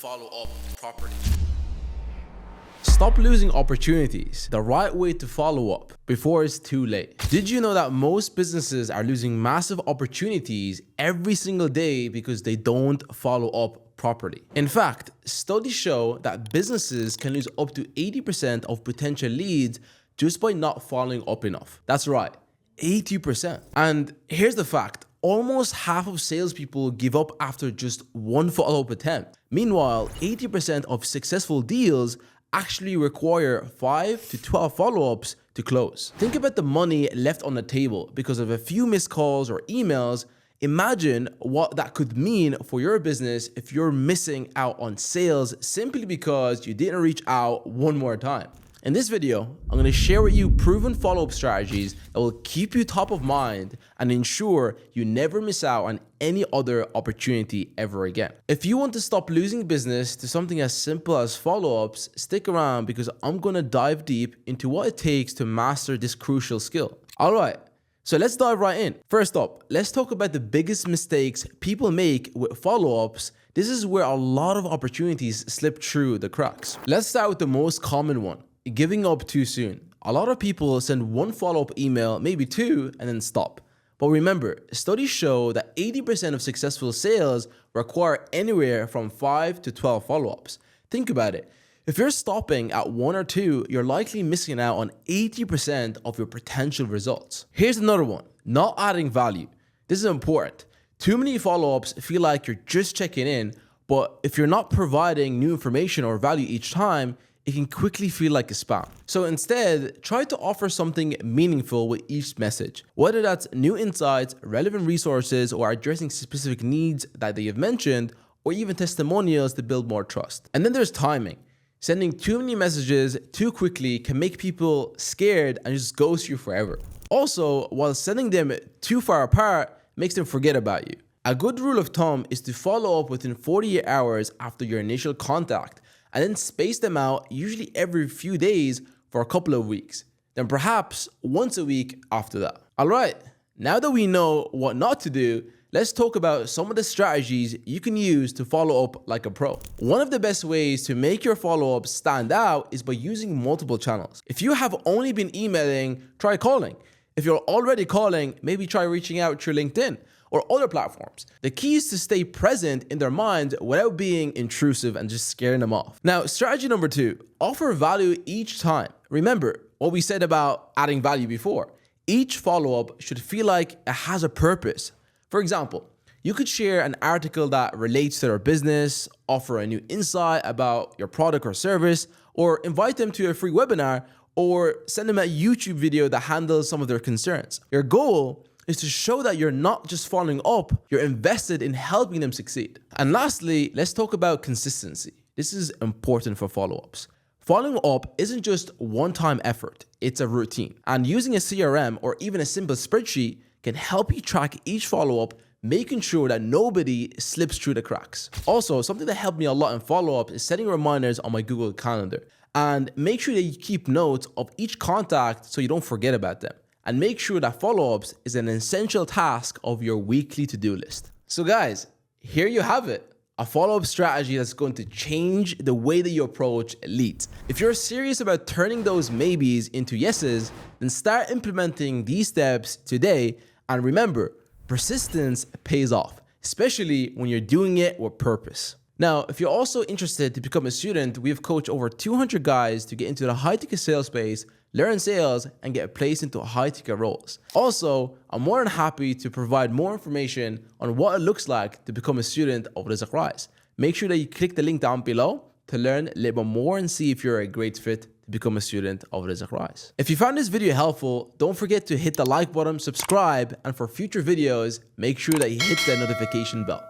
follow up properly. Stop losing opportunities. The right way to follow up before it's too late. Did you know that most businesses are losing massive opportunities every single day because they don't follow up properly? In fact, studies show that businesses can lose up to 80% of potential leads just by not following up enough. That's right, 80%. And here's the fact. Almost half of salespeople give up after just one follow-up attempt. Meanwhile, 80% of successful deals actually require 5 to 12 follow-ups to close. Think about the money left on the table because of a few missed calls or emails. Imagine what that could mean for your business if you're missing out on sales simply because you didn't reach out one more time. In this video, I'm going to share with you proven follow-up strategies that will keep you top of mind and ensure you never miss out on any other opportunity ever again. If you want to stop losing business to something as simple as follow-ups, stick around because I'm going to dive deep into what it takes to master this crucial skill. All right, so let's dive right in. First up, let's talk about the biggest mistakes people make with follow-ups. This is where a lot of opportunities slip through the cracks. Let's start with the most common one. Giving up too soon. A lot of people send one follow-up email, maybe two, and then stop. But remember, studies show that 80% of successful sales require anywhere from 5 to 12 follow-ups. Think about it. If you're stopping at 1 or 2, you're likely missing out on 80% of your potential results. Here's another one, not adding value. This is important. Too many follow-ups feel like you're just checking in, but if you're not providing new information or value each time, it can quickly feel like a spam. So instead, try to offer something meaningful with each message, whether that's new insights, relevant resources, or addressing specific needs that they have mentioned, or even testimonials to build more trust. And then there's timing. Sending too many messages too quickly can make people scared and just ghost you forever. Also, while sending them too far apart makes them forget about you. A good rule of thumb is to follow up within 48 hours after your initial contact, and then space them out usually every few days for a couple of weeks. Then perhaps once a week after that. All right, now that we know what not to do, let's talk about some of the strategies you can use to follow up like a pro. One of the best ways to make your follow-up stand out is by using multiple channels. If you have only been emailing, try calling. If you're already calling, maybe try reaching out through LinkedIn or other platforms. The key is to stay present in their minds without being intrusive and just scaring them off. Now, strategy number 2, offer value each time. Remember what we said about adding value before. Each follow-up should feel like it has a purpose. For example, you could share an article that relates to their business, offer a new insight about your product or service, or invite them to a free webinar, or send them a YouTube video that handles some of their concerns. Your goal is to show that you're not just following up, you're invested in helping them succeed. And lastly, let's talk about consistency. This is important for follow-ups. Following up isn't just one-time effort, it's a routine. And using a CRM or even a simple spreadsheet can help you track each follow-up, making sure that nobody slips through the cracks. Also, something that helped me a lot in follow-up is setting reminders on my Google Calendar. And make sure that you keep notes of each contact so you don't forget about them. And make sure that follow-ups is an essential task of your weekly to-do list. So guys, here you have it. A follow-up strategy that's going to change the way that you approach leads. If you're serious about turning those maybes into yeses, then start implementing these steps today. And remember, persistence pays off, especially when you're doing it with purpose. Now, if you're also interested to become a student, we've coached over 200 guys to get into the high-ticket sales space, learn sales, and get placed into high-ticket roles. Also, I'm more than happy to provide more information on what it looks like to become a student of Rizq Rise. Make sure that you click the link down below to learn a little bit more and see if you're a great fit to become a student of Rizq Rise. If you found this video helpful, don't forget to hit the like button, subscribe, and for future videos, make sure that you hit the notification bell.